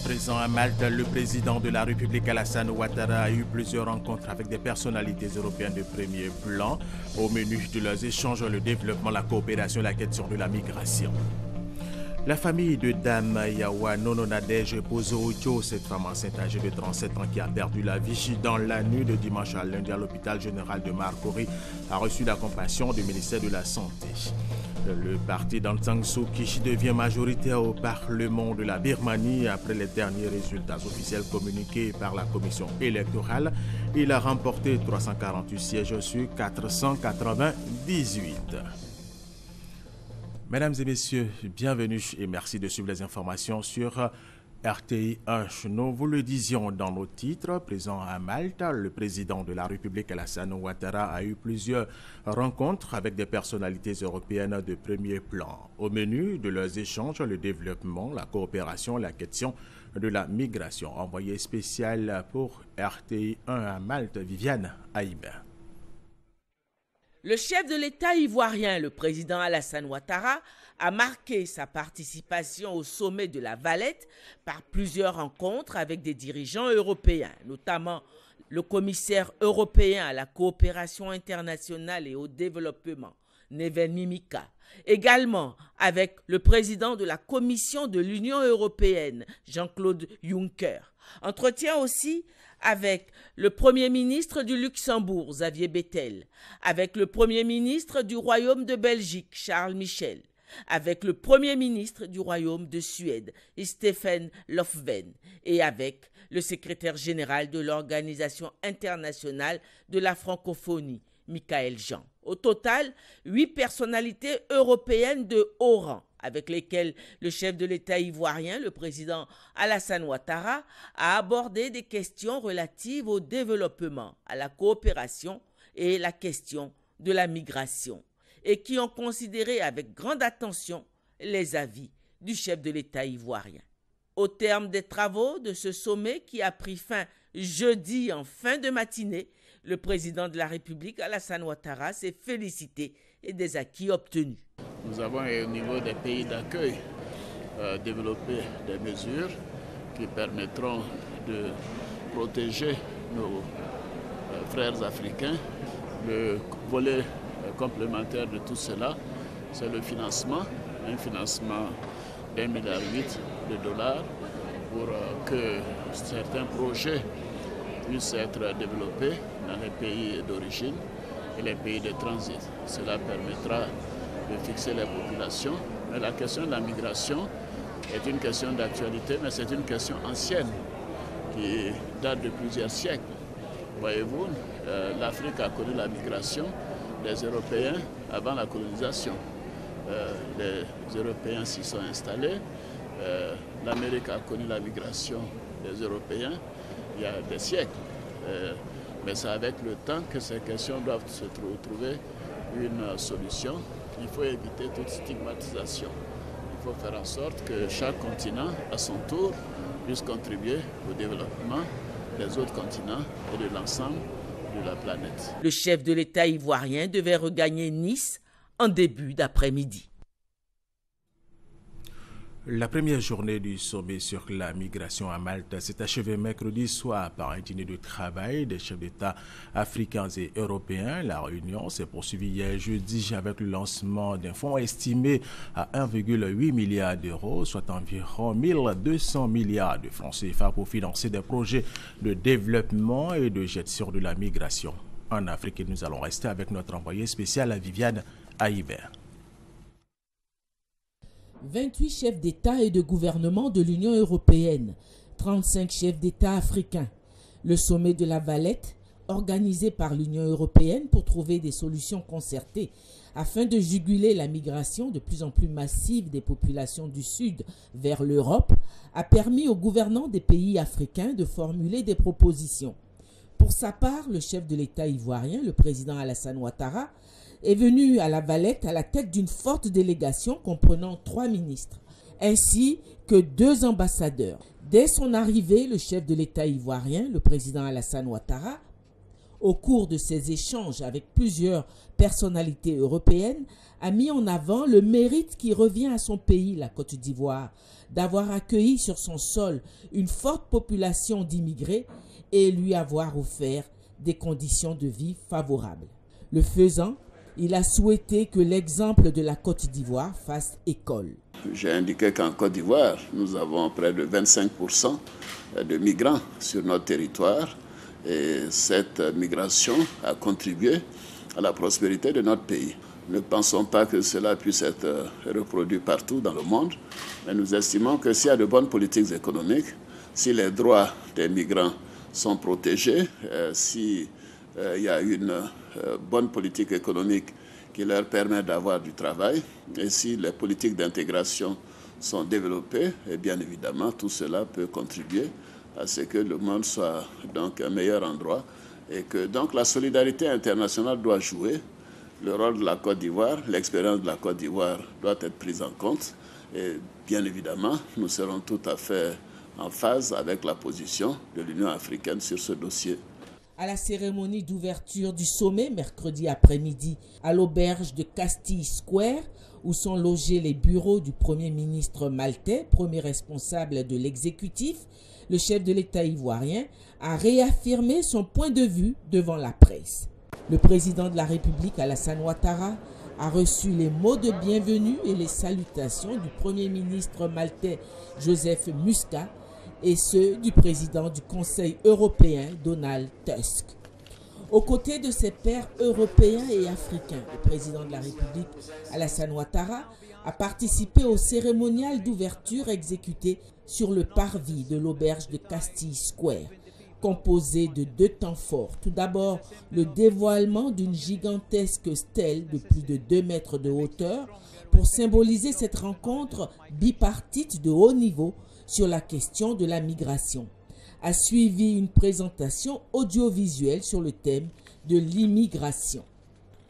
Présent à Malte, le président de la République Alassane Ouattara a eu plusieurs rencontres avec des personnalités européennes de premier plan. Au menu de leurs échanges, le développement, la coopération et la question de la migration. La famille de Dame Yawa Nono Nadège Pozo, cette femme enceinte âgée de 37 ans qui a perdu la vie dans la nuit de dimanche à lundi à l'hôpital général de Marcory, a reçu la compassion du ministère de la Santé. Le parti d'Aung San Suu Kyi devient majoritaire au Parlement de la Birmanie après les derniers résultats officiels communiqués par la commission électorale. Il a remporté 348 sièges sur 498. Mesdames et messieurs, bienvenue et merci de suivre les informations sur RTI 1. Nous vous le disions dans nos titres, présent à Malte, le président de la République Alassane Ouattara a eu plusieurs rencontres avec des personnalités européennes de premier plan. Au menu de leurs échanges, le développement, la coopération, la question de la migration. Envoyé spécial pour RTI 1 à Malte, Viviane Aïba. Le chef de l'État ivoirien, le président Alassane Ouattara, a marqué sa participation au sommet de la Valette par plusieurs rencontres avec des dirigeants européens, notamment le commissaire européen à la coopération internationale et au développement, Neven Mimica, également avec le président de la Commission de l'Union européenne, Jean-Claude Juncker. Entretien aussi avec le Premier ministre du Luxembourg, Xavier Bettel, avec le Premier ministre du Royaume de Belgique, Charles Michel, avec le Premier ministre du Royaume de Suède, Stefan Löfven, et avec le secrétaire général de l'Organisation internationale de la francophonie, Michael Jean. Au total, 8 personnalités européennes de haut rang, avec lesquelles le chef de l'État ivoirien, le président Alassane Ouattara, a abordé des questions relatives au développement, à la coopération et la question de la migration, et qui ont considéré avec grande attention les avis du chef de l'État ivoirien. Au terme des travaux de ce sommet qui a pris fin jeudi en fin de matinée, le président de la République, Alassane Ouattara, s'est félicité et des acquis obtenus. Nous avons au niveau des pays d'accueil développé des mesures qui permettront de protéger nos frères africains. Le volet complémentaire de tout cela, c'est le financement, un financement d'1,8 milliard de dollars pour que certains projets puissent être développés dans les pays d'origine et les pays de transit. Cela permettra de fixer les populations. Mais la question de la migration est une question d'actualité, mais c'est une question ancienne qui date de plusieurs siècles. Voyez-vous, l'Afrique a connu la migration des Européens avant la colonisation. Les Européens s'y sont installés. L'Amérique a connu la migration des Européens il y a des siècles. Mais c'est avec le temps que ces questions doivent se trouver une solution. Il faut éviter toute stigmatisation. Il faut faire en sorte que chaque continent, à son tour, puisse contribuer au développement des autres continents et de l'ensemble de la planète. Le chef de l'État ivoirien devait regagner Nice en début d'après-midi. La première journée du sommet sur la migration à Malte s'est achevée mercredi soir par un dîner de travail des chefs d'État africains et européens. La réunion s'est poursuivie hier jeudi avec le lancement d'un fonds estimé à 1,8 milliard d'euros, soit environ 1200 milliards de francs CFA pour financer des projets de développement et de gestion de la migration en Afrique. Et nous allons rester avec notre envoyé spécial à Viviane Aïbert. 28 chefs d'État et de gouvernement de l'Union européenne, 35 chefs d'État africains. Le sommet de la Valette, organisé par l'Union européenne pour trouver des solutions concertées afin de juguler la migration de plus en plus massive des populations du Sud vers l'Europe, a permis aux gouvernants des pays africains de formuler des propositions. Pour sa part, le chef de l'État ivoirien, le président Alassane Ouattara, est venu à la Valette à la tête d'une forte délégation comprenant 3 ministres, ainsi que 2 ambassadeurs. Dès son arrivée, le chef de l'État ivoirien, le président Alassane Ouattara, au cours de ses échanges avec plusieurs personnalités européennes, a mis en avant le mérite qui revient à son pays, la Côte d'Ivoire, d'avoir accueilli sur son sol une forte population d'immigrés et lui avoir offert des conditions de vie favorables. Le faisant, il a souhaité que l'exemple de la Côte d'Ivoire fasse école. J'ai indiqué qu'en Côte d'Ivoire, nous avons près de 25% de migrants sur notre territoire et cette migration a contribué à la prospérité de notre pays. Ne pensons pas que cela puisse être reproduit partout dans le monde, mais nous estimons que s'il y a de bonnes politiques économiques, si les droits des migrants sont protégés, si il y a une bonne politique économique qui leur permet d'avoir du travail, et si les politiques d'intégration sont développées, et bien évidemment, tout cela peut contribuer à ce que le monde soit donc un meilleur endroit et que donc la solidarité internationale doit jouer le rôle de la Côte d'Ivoire, l'expérience de la Côte d'Ivoire doit être prise en compte et bien évidemment, nous serons tout à fait en phase avec la position de l'Union africaine sur ce dossier. À la cérémonie d'ouverture du sommet mercredi après-midi à l'auberge de Castille Square, où sont logés les bureaux du Premier ministre maltais, premier responsable de l'exécutif, le chef de l'État ivoirien a réaffirmé son point de vue devant la presse. Le président de la République, Alassane Ouattara, a reçu les mots de bienvenue et les salutations du Premier ministre maltais Joseph Muscat et ceux du président du Conseil européen, Donald Tusk. Aux côtés de ses pairs européens et africains, le président de la République, Alassane Ouattara, a participé au cérémonial d'ouverture exécuté sur le parvis de l'auberge de Castille Square, composé de deux temps forts. Tout d'abord, le dévoilement d'une gigantesque stèle de plus de 2 mètres de hauteur pour symboliser cette rencontre bipartite de haut niveau sur la question de la migration. A suivi une présentation audiovisuelle sur le thème de l'immigration.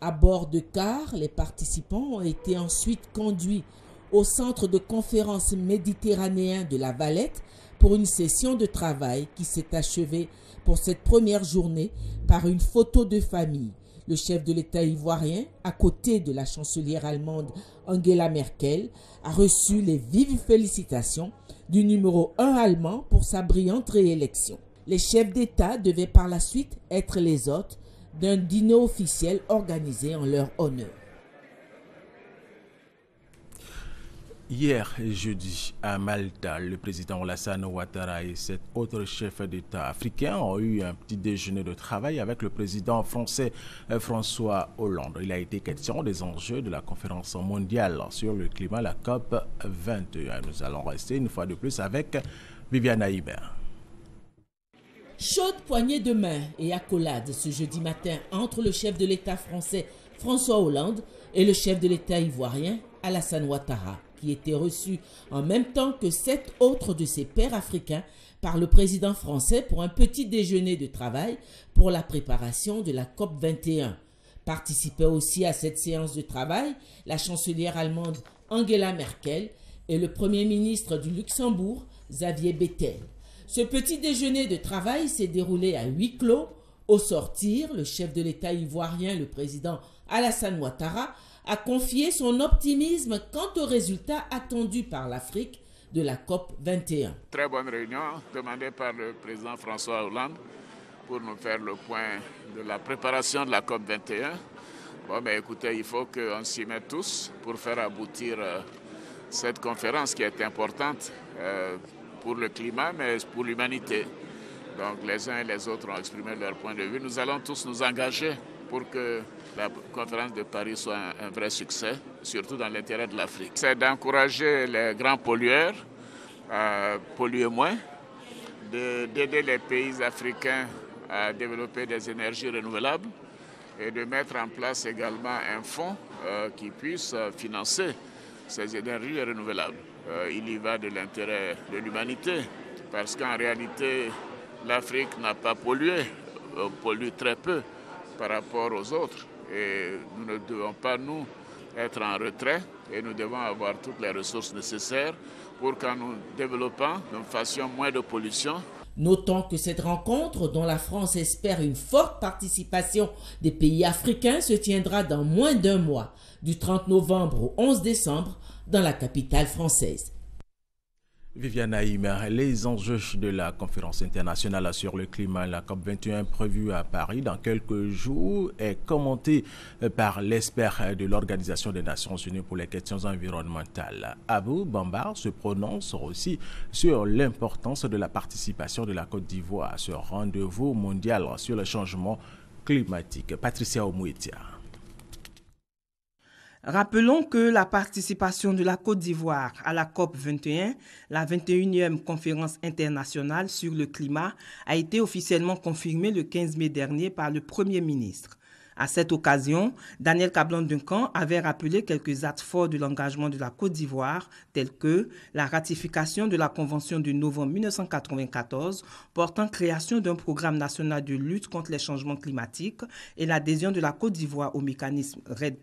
À bord de car, les participants ont été ensuite conduits au centre de conférence méditerranéen de La Valette pour une session de travail qui s'est achevée pour cette première journée par une photo de famille. Le chef de l'État ivoirien, à côté de la chancelière allemande Angela Merkel, a reçu les vives félicitations du numéro 1 allemand pour sa brillante réélection. Les chefs d'État devaient par la suite être les hôtes d'un dîner officiel organisé en leur honneur. Hier, jeudi, à Malta, le président Alassane Ouattara et 7 autres chefs d'État africains ont eu un petit déjeuner de travail avec le président français François Hollande. Il a été question des enjeux de la conférence mondiale sur le climat, la COP 21. Nous allons rester une fois de plus avec Viviane Aïbert. Chaude poignée de main et accolade ce jeudi matin entre le chef de l'État français François Hollande et le chef de l'État ivoirien Alassane Ouattara, qui était reçu en même temps que 7 autres de ses pairs africains par le président français pour un petit déjeuner de travail pour la préparation de la COP 21. Participaient aussi à cette séance de travail la chancelière allemande Angela Merkel et le premier ministre du Luxembourg, Xavier Bettel. Ce petit déjeuner de travail s'est déroulé à huis clos. Au sortir, le chef de l'État ivoirien, le président Alassane Ouattara, a confié son optimisme quant aux résultats attendus par l'Afrique de la COP 21. Très bonne réunion demandée par le président François Hollande pour nous faire le point de la préparation de la COP 21. Bon, ben écoutez, il faut qu'on s'y mette tous pour faire aboutir cette conférence qui est importante pour le climat, mais pour l'humanité. Donc les uns et les autres ont exprimé leur point de vue. Nous allons tous nous engager pour que la conférence de Paris soit un vrai succès, surtout dans l'intérêt de l'Afrique. C'est d'encourager les grands pollueurs à polluer moins, d'aider les pays africains à développer des énergies renouvelables et de mettre en place également un fonds qui puisse financer ces énergies renouvelables. Il y va de l'intérêt de l'humanité parce qu'en réalité, l'Afrique n'a pas pollué, pollue très peu par rapport aux autres. Et nous ne devons pas, nous, être en retrait et nous devons avoir toutes les ressources nécessaires pour qu'en nous développant, nous fassions moins de pollution. Notons que cette rencontre, dont la France espère une forte participation des pays africains, se tiendra dans moins d'un mois, du 30 novembre au 11 décembre, dans la capitale française. Viviane Haïm, les enjeux de la conférence internationale sur le climat, la COP21 prévue à Paris dans quelques jours, est commentée par l'expert de l'Organisation des Nations Unies pour les questions environnementales. Abou Bambar se prononce aussi sur l'importance de la participation de la Côte d'Ivoire à ce rendez-vous mondial sur le changement climatique. Patricia Omouetia. Rappelons que la participation de la Côte d'Ivoire à la COP21, la 21e conférence internationale sur le climat, a été officiellement confirmée le 15 mai dernier par le Premier ministre. À cette occasion, Daniel Kablan-Duncan avait rappelé quelques actes forts de l'engagement de la Côte d'Ivoire, tels que la ratification de la Convention de novembre 1994 portant création d'un programme national de lutte contre les changements climatiques et l'adhésion de la Côte d'Ivoire au mécanisme REDD+,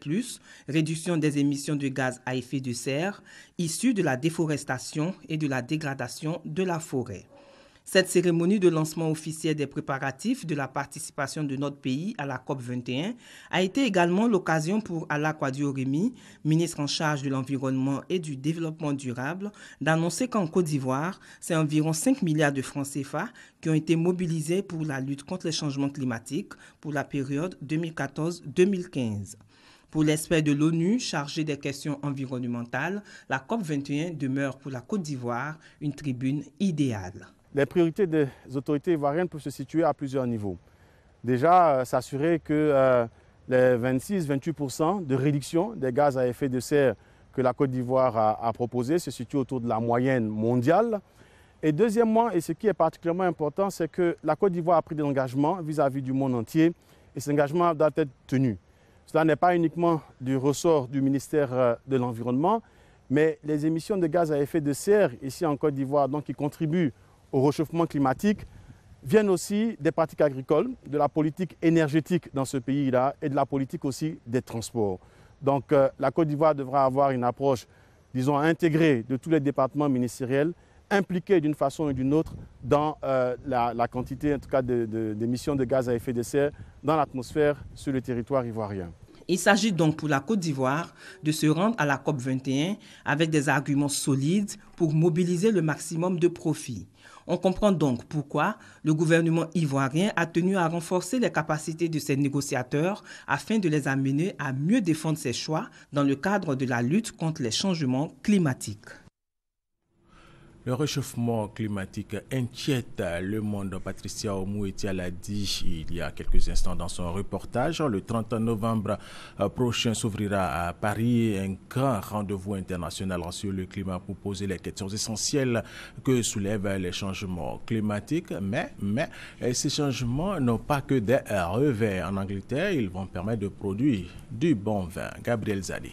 réduction des émissions de gaz à effet de serre, issues de la déforestation et de la dégradation de la forêt. Cette cérémonie de lancement officiel des préparatifs de la participation de notre pays à la COP21 a été également l'occasion pour Alla Quadio-Remi, ministre en charge de l'environnement et du développement durable, d'annoncer qu'en Côte d'Ivoire, c'est environ 5 milliards de francs CFA qui ont été mobilisés pour la lutte contre les changements climatiques pour la période 2014-2015. Pour l'expert de l'ONU chargé des questions environnementales, la COP21 demeure pour la Côte d'Ivoire une tribune idéale. Les priorités des autorités ivoiriennes peuvent se situer à plusieurs niveaux. Déjà, s'assurer que les 26-28% de réduction des gaz à effet de serre que la Côte d'Ivoire a proposé se situent autour de la moyenne mondiale. Et deuxièmement, et ce qui est particulièrement important, c'est que la Côte d'Ivoire a pris des engagements vis-à-vis du monde entier et ces engagements doivent être tenus. Cela n'est pas uniquement du ressort du ministère de l'Environnement, mais les émissions de gaz à effet de serre ici en Côte d'Ivoire, donc qui contribuent au réchauffement climatique, viennent aussi des pratiques agricoles, de la politique énergétique dans ce pays-là et de la politique aussi des transports. Donc la Côte d'Ivoire devra avoir une approche, disons, intégrée de tous les départements ministériels, impliqués d'une façon ou d'une autre dans la quantité, en tout cas, d'émissions de gaz à effet de serre dans l'atmosphère sur le territoire ivoirien. Il s'agit donc pour la Côte d'Ivoire de se rendre à la COP21 avec des arguments solides pour mobiliser le maximum de profits. On comprend donc pourquoi le gouvernement ivoirien a tenu à renforcer les capacités de ses négociateurs afin de les amener à mieux défendre ses choix dans le cadre de la lutte contre les changements climatiques. Le réchauffement climatique inquiète le monde. Patricia Omouetia l'a dit il y a quelques instants dans son reportage. Le 30 novembre prochain s'ouvrira à Paris un grand rendez-vous international sur le climat pour poser les questions essentielles que soulèvent les changements climatiques. Mais ces changements n'ont pas que des revers. En Angleterre, ils vont permettre de produire du bon vin. Gabriel Zali.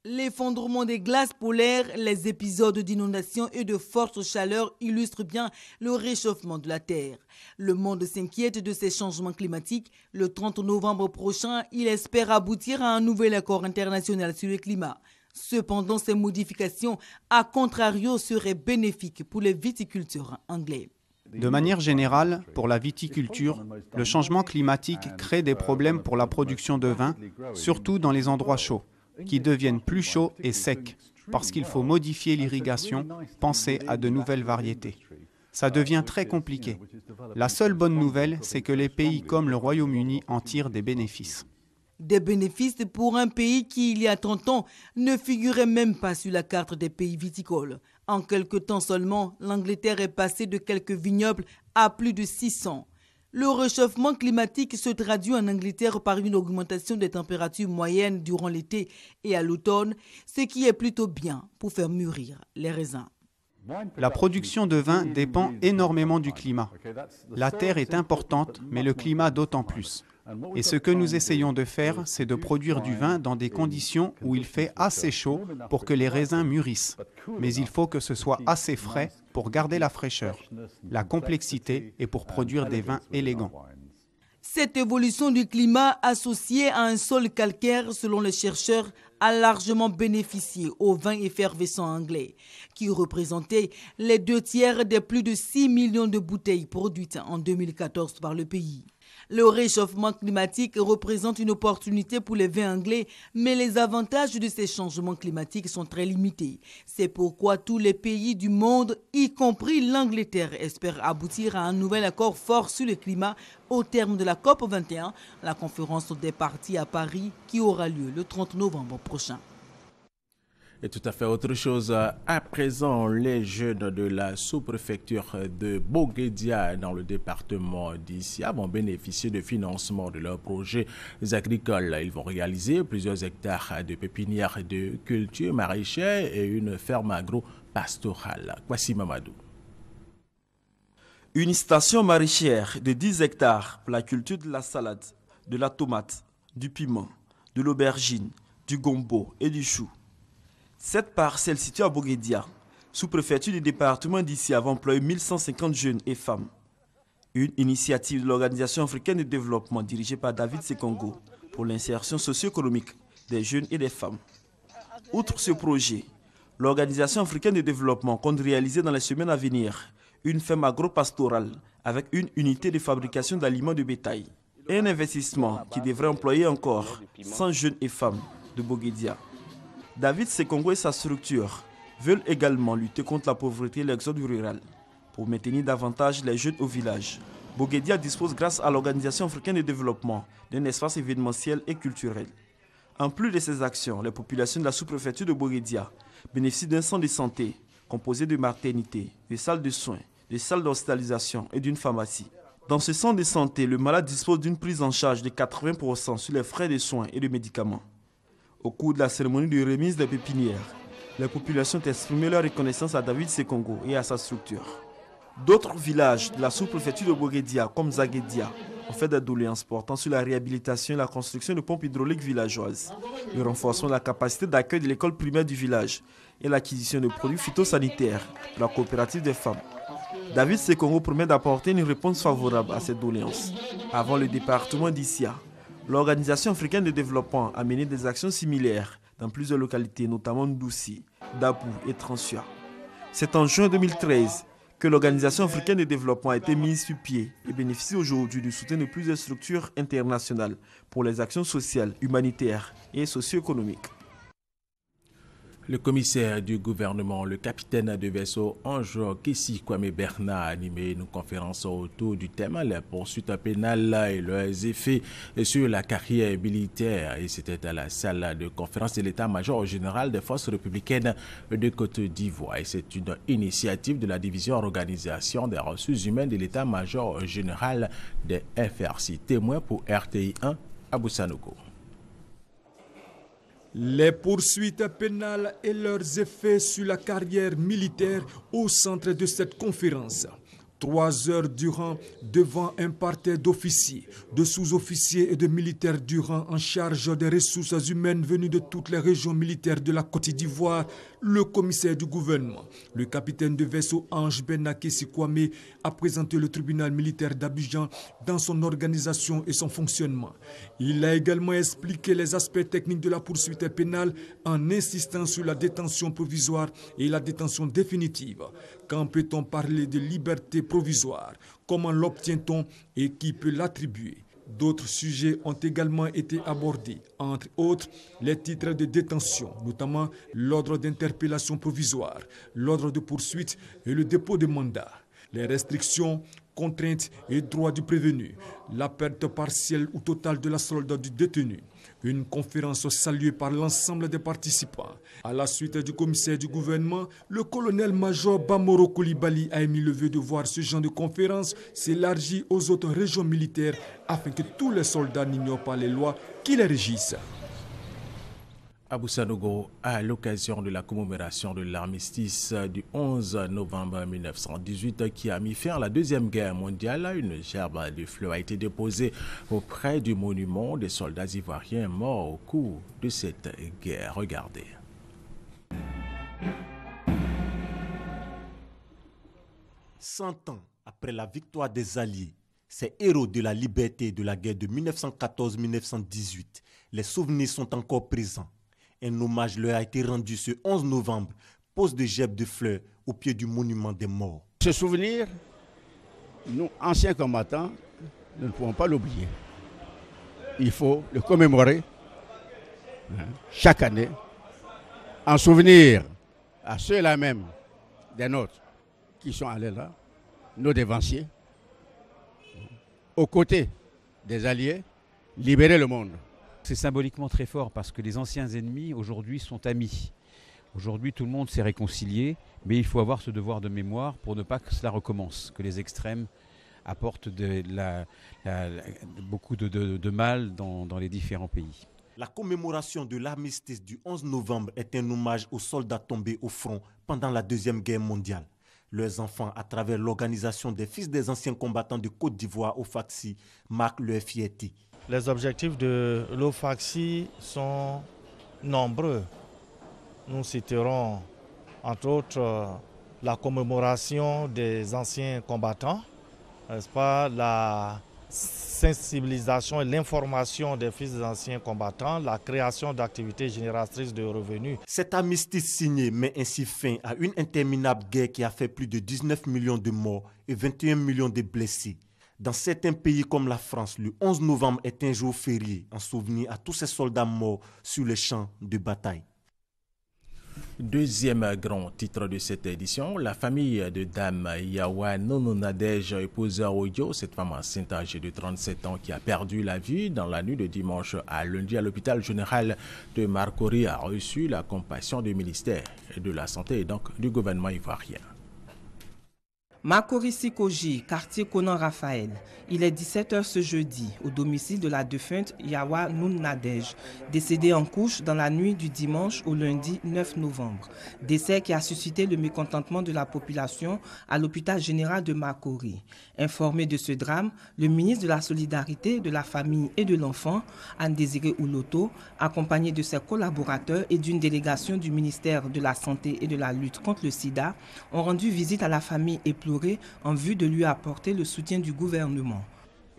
L'effondrement des glaces polaires, les épisodes d'inondation et de forte chaleur illustrent bien le réchauffement de la Terre. Le monde s'inquiète de ces changements climatiques. Le 30 novembre prochain, il espère aboutir à un nouvel accord international sur le climat. Cependant, ces modifications, à contrario, seraient bénéfiques pour les viticulteurs anglais. De manière générale, pour la viticulture, le changement climatique crée des problèmes pour la production de vin, surtout dans les endroits chauds, qui deviennent plus chauds et secs, parce qu'il faut modifier l'irrigation, penser à de nouvelles variétés. Ça devient très compliqué. La seule bonne nouvelle, c'est que les pays comme le Royaume-Uni en tirent des bénéfices. Des bénéfices pour un pays qui, il y a 30 ans, ne figurait même pas sur la carte des pays viticoles. En quelque temps seulement, l'Angleterre est passée de quelques vignobles à plus de 600. Le réchauffement climatique se traduit en Angleterre par une augmentation des températures moyennes durant l'été et à l'automne, ce qui est plutôt bien pour faire mûrir les raisins. La production de vin dépend énormément du climat. La terre est importante, mais le climat d'autant plus. Et ce que nous essayons de faire, c'est de produire du vin dans des conditions où il fait assez chaud pour que les raisins mûrissent. Mais il faut que ce soit assez frais pour garder la fraîcheur. La complexité est pour produire des vins élégants. Cette évolution du climat associée à un sol calcaire, selon les chercheurs, a largement bénéficié au vin effervescent anglais, qui représentait les 2/3 des plus de 6 millions de bouteilles produites en 2014 par le pays. Le réchauffement climatique représente une opportunité pour les vins anglais, mais les avantages de ces changements climatiques sont très limités. C'est pourquoi tous les pays du monde, y compris l'Angleterre, espèrent aboutir à un nouvel accord fort sur le climat au terme de la COP 21, la conférence des parties à Paris qui aura lieu le 30 novembre prochain. Et tout à fait autre chose. À présent, les jeunes de la sous-préfecture de Boguédia dans le département d'Issia vont bénéficier de financement de leurs projets agricoles. Ils vont réaliser plusieurs hectares de pépinières de culture maraîchère et une ferme agro-pastorale. Voici Mamadou. Une station maraîchère de 10 hectares pour la culture de la salade, de la tomate, du piment, de l'aubergine, du gombo et du chou. Cette parcelle située à Boguédia, sous-préfecture du département d'Issia, va employer 1150 jeunes et femmes. Une initiative de l'Organisation africaine de développement dirigée par David Sekongo pour l'insertion socio-économique des jeunes et des femmes. Outre ce projet, l'Organisation africaine de développement compte réaliser dans les semaines à venir une ferme agro-pastorale avec une unité de fabrication d'aliments de bétail et un investissement qui devrait employer encore 100 jeunes et femmes de Boguédia. David Sekongo et sa structure veulent également lutter contre la pauvreté et l'exode rural pour maintenir davantage les jeunes au village. Boguédia dispose grâce à l'Organisation africaine de développement d'un espace événementiel et culturel. En plus de ces actions, les populations de la sous-préfecture de Boguédia bénéficient d'un centre de santé composé de maternité, de salles de soins, de salles d'hospitalisation et d'une pharmacie. Dans ce centre de santé, le malade dispose d'une prise en charge de 80% sur les frais de soins et de médicaments. Au cours de la cérémonie de remise des pépinières, les populations ont exprimé leur reconnaissance à David Sekongo et à sa structure. D'autres villages de la sous-préfecture de Boguédia, comme Zaguédia, ont fait des doléances portant sur la réhabilitation et la construction de pompes hydrauliques villageoises, le renforcement de la capacité d'accueil de l'école primaire du village et l'acquisition de produits phytosanitaires de la coopérative des femmes. David Sekongo promet d'apporter une réponse favorable à ces doléances. Avant le département d'Issia, l'Organisation africaine de développement a mené des actions similaires dans plusieurs localités, notamment Ndoussi, Dabou et Transua. C'est en juin 2013 que l'Organisation africaine de développement a été mise sur pied et bénéficie aujourd'hui du soutien de plusieurs structures internationales pour les actions sociales, humanitaires et socio-économiques. Le commissaire du gouvernement, le capitaine de vaisseau Ange Kessi Kwame Bernard, a animé une conférence autour du thème les poursuites pénales et leurs effets sur la carrière militaire. Et c'était à la salle de conférence de l'état-major général des forces républicaines de Côte d'Ivoire. Et c'est une initiative de la division organisation des ressources humaines de l'état-major général des FRC. Témoin pour RTI 1, Abou Sanogo. Les poursuites pénales et leurs effets sur la carrière militaire au centre de cette conférence. 3 heures durant devant un parterre d'officiers, de sous-officiers et de militaires du rang en charge des ressources humaines venues de toutes les régions militaires de la Côte d'Ivoire, le commissaire du gouvernement, le capitaine de vaisseau Ange Bernard Kessi Kwame, a présenté le tribunal militaire d'Abidjan dans son organisation et son fonctionnement. Il a également expliqué les aspects techniques de la poursuite pénale en insistant sur la détention provisoire et la détention définitive. Quand peut-on parler de liberté provisoire? Comment l'obtient-on et qui peut l'attribuer? D'autres sujets ont également été abordés, entre autres les titres de détention, notamment l'ordre d'interpellation provisoire, l'ordre de poursuite et le dépôt de mandat, les restrictions, contraintes et droits du prévenu, la perte partielle ou totale de la solde du détenu. Une conférence saluée par l'ensemble des participants. À la suite du commissaire du gouvernement, le colonel-major Bamoro Koulibaly a émis le vœu de voir ce genre de conférence s'élargir aux autres régions militaires afin que tous les soldats n'ignorent pas les lois qui les régissent. Abou Sanogo, à l'occasion de la commémoration de l'armistice du 11 novembre 1918 qui a mis fin à la Deuxième Guerre mondiale, une gerbe de fleurs a été déposée auprès du monument des soldats ivoiriens morts au cours de cette guerre. Regardez. 100 ans après la victoire des Alliés, ces héros de la liberté de la guerre de 1914-1918, les souvenirs sont encore présents. Un hommage leur a été rendu ce 11 novembre, pose de gerbes de fleurs au pied du monument des morts. Ce souvenir, nous, anciens combattants, nous ne pouvons pas l'oublier. Il faut le commémorer chaque année, en souvenir à ceux-là même des nôtres qui sont allés là, nos dévanciers, aux côtés des alliés, libérer le monde. C'est symboliquement très fort parce que les anciens ennemis aujourd'hui sont amis. Aujourd'hui tout le monde s'est réconcilié, mais il faut avoir ce devoir de mémoire pour ne pas que cela recommence, que les extrêmes apportent beaucoup de mal dans les différents pays. La commémoration de l'armistice du 11 novembre est un hommage aux soldats tombés au front pendant la Deuxième Guerre mondiale. Leurs enfants, à travers l'organisation des fils des anciens combattants de Côte d'Ivoire, OFACSI, marquent leur fierté. Les objectifs de l'OFACSI sont nombreux. Nous citerons entre autres la commémoration des anciens combattants, n'est-ce pas, la sensibilisation et l'information des fils des anciens combattants, la création d'activités génératrices de revenus. Cet armistice signé met ainsi fin à une interminable guerre qui a fait plus de 19 millions de morts et 21 millions de blessés. Dans certains pays comme la France, le 11 novembre est un jour férié en souvenir à tous ces soldats morts sur les champs de bataille. Deuxième grand titre de cette édition, la famille de Dame Yawa Nono Nadège, épouse Oyo, cette femme enceinte âgée de 37 ans qui a perdu la vie dans la nuit de dimanche à lundi à l'hôpital général de Marcory, a reçu la compassion du ministère de la Santé et donc du gouvernement ivoirien. Marcory Sikoji, quartier Conan Raphaël. Il est 17h ce jeudi au domicile de la défunte Yawa Noun Nadège, décédée en couche dans la nuit du dimanche au lundi 9 novembre. Décès qui a suscité le mécontentement de la population à l'hôpital général de Marcory. Informé de ce drame, le ministre de la Solidarité, de la Famille et de l'Enfant, Anne-Désiré Ouloto, accompagné de ses collaborateurs et d'une délégation du ministère de la Santé et de la lutte contre le sida, ont rendu visite à la famille éplorée en vue de lui apporter le soutien du gouvernement.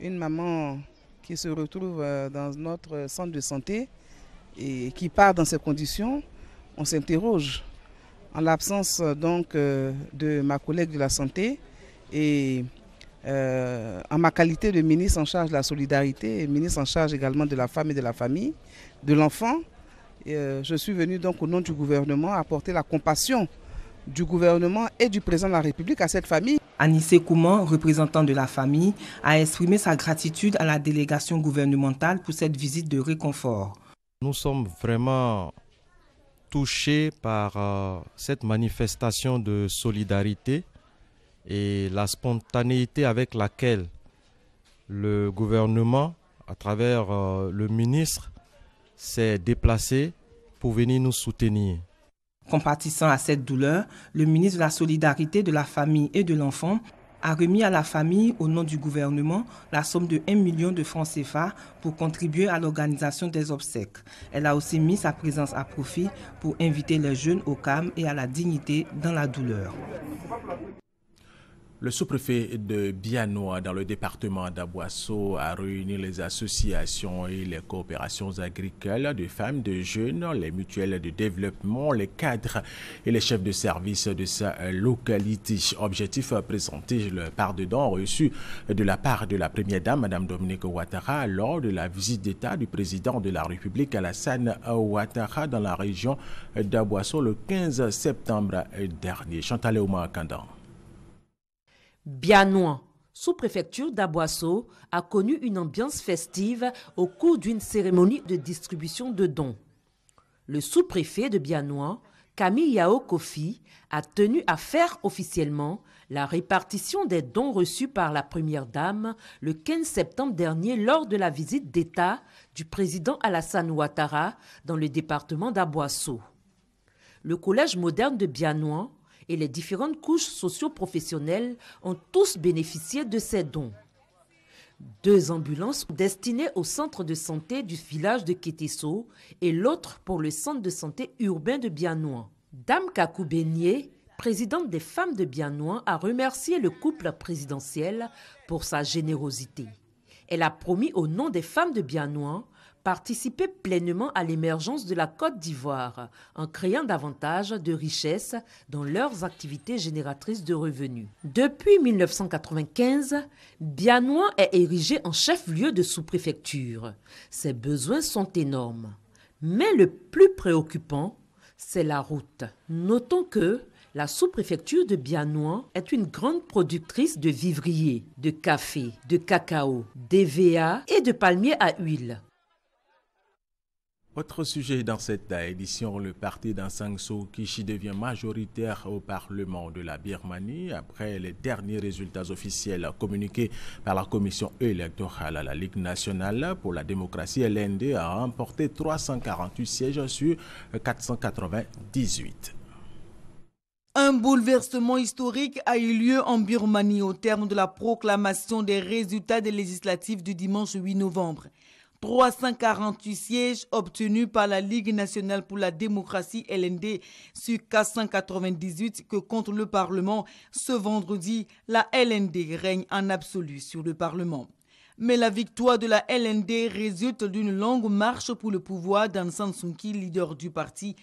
Une maman qui se retrouve dans notre centre de santé et qui part dans ces conditions, on s'interroge. En l'absence donc de ma collègue de la santé et en ma qualité de ministre en charge de la solidarité et ministre en charge également de la femme et de la famille, de l'enfant, je suis venu donc au nom du gouvernement apporter la compassion du gouvernement et du président de la République à cette famille. Anissé Kouman, représentant de la famille, a exprimé sa gratitude à la délégation gouvernementale pour cette visite de réconfort. Nous sommes vraiment touchés par cette manifestation de solidarité et la spontanéité avec laquelle le gouvernement, à travers le ministre, s'est déplacé pour venir nous soutenir. Compatissant à cette douleur, le ministre de la Solidarité, de la Famille et de l'Enfant a remis à la famille, au nom du gouvernement, la somme de 1 million de francs CFA pour contribuer à l'organisation des obsèques. Elle a aussi mis sa présence à profit pour inviter les jeunes au calme et à la dignité dans la douleur. Le sous-préfet de Bianois dans le département d'Aboisseau a réuni les associations et les coopérations agricoles de femmes, de jeunes, les mutuelles de développement, les cadres et les chefs de service de sa localité. Objectif, présenter le part de dons reçu de la part de la première dame, Mme Dominique Ouattara, lors de la visite d'État du président de la République, Alassane Ouattara, dans la région d'Aboisseau le 15 septembre dernier. Chantal Ouma Kandan. Bianois, sous-préfecture d'Aboisseau, a connu une ambiance festive au cours d'une cérémonie de distribution de dons. Le sous-préfet de Bianois, Camille Yao Kofi, a tenu à faire officiellement la répartition des dons reçus par la première dame le 15 septembre dernier lors de la visite d'État du président Alassane Ouattara dans le département d'Aboisseau. Le collège moderne de Bianois et les différentes couches socio-professionnelles ont tous bénéficié de ces dons. 2 ambulances destinées au centre de santé du village de Kétesso et l'autre pour le centre de santé urbain de Bianois. Dame Kakou Beignet, présidente des femmes de Bianois, a remercié le couple présidentiel pour sa générosité. Elle a promis au nom des femmes de Bianois participer pleinement à l'émergence de la Côte d'Ivoire en créant davantage de richesses dans leurs activités génératrices de revenus. Depuis 1995, Bianois est érigé en chef-lieu de sous-préfecture. Ses besoins sont énormes. Mais le plus préoccupant, c'est la route. Notons que la sous-préfecture de Bianois est une grande productrice de vivriers, de café, de cacao, d'EVA et de palmiers à huile. Autre sujet dans cette édition, le parti d'Aung San Suu Kyi devient majoritaire au Parlement de la Birmanie après les derniers résultats officiels communiqués par la commission électorale. La Ligue nationale pour la démocratie LND a remporté 348 sièges sur 498. Un bouleversement historique a eu lieu en Birmanie au terme de la proclamation des résultats des législatives du dimanche 8 novembre. 348 sièges obtenus par la Ligue nationale pour la démocratie LND sur 498 que compte le Parlement. Ce vendredi, la LND règne en absolu sur le Parlement. Mais la victoire de la LND résulte d'une longue marche pour le pouvoir d'Aung San Suu Kyi, leader du parti,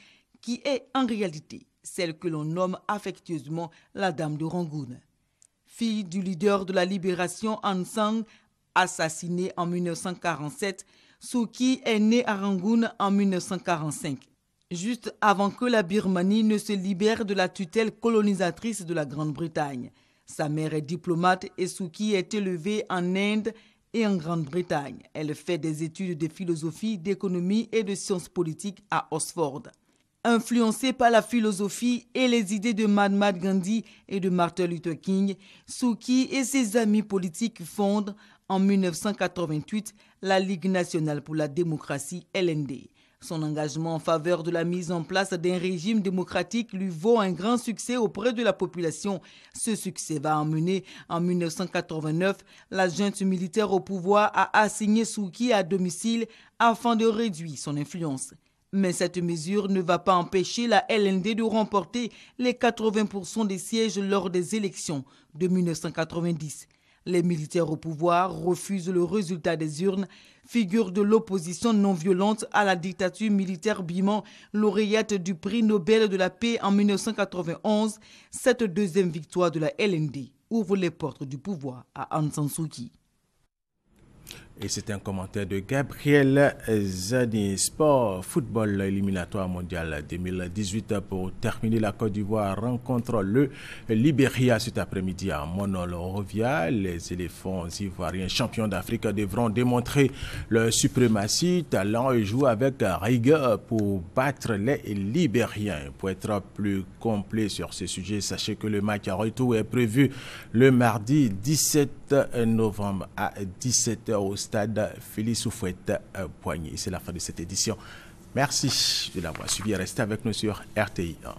qui est en réalité celle que l'on nomme affectueusement la Dame de Rangoon. Fille du leader de la libération Aung San, assassinée en 1947, Suu Kyi est née à Rangoon en 1945, juste avant que la Birmanie ne se libère de la tutelle colonisatrice de la Grande-Bretagne. Sa mère est diplomate et Suu Kyi est élevée en Inde et en Grande-Bretagne. Elle fait des études de philosophie, d'économie et de sciences politiques à Oxford. Influencée par la philosophie et les idées de Mahatma Gandhi et de Martin Luther King, Suu Kyi et ses amis politiques fondent en 1988 la Ligue nationale pour la démocratie LND. Son engagement en faveur de la mise en place d'un régime démocratique lui vaut un grand succès auprès de la population. Ce succès va emmener en 1989 la junte militaire au pouvoir à assigner Suu Kyi à domicile afin de réduire son influence. Mais cette mesure ne va pas empêcher la LND de remporter les 80% des sièges lors des élections de 1990. Les militaires au pouvoir refusent le résultat des urnes, figure de l'opposition non violente à la dictature militaire birmane, lauréate du prix Nobel de la paix en 1991. Cette deuxième victoire de la LND ouvre les portes du pouvoir à Aung San Suu Kyi. Et c'est un commentaire de Gabriel Zani. Sport, football éliminatoire mondial 2018 pour terminer. La Côte d'Ivoire rencontre le Libéria cet après-midi à Monrovia. Les éléphants ivoiriens champions d'Afrique devront démontrer leur suprématie, talent et jouer avec rigueur pour battre les Libériens. Pour être plus complet sur ce sujet, sachez que le match à retour est prévu le mardi 17 novembre à 17h au stade Félix Houphouët-Boigny. C'est la fin de cette édition. Merci de l'avoir suivi. Restez avec nous sur RTI 1.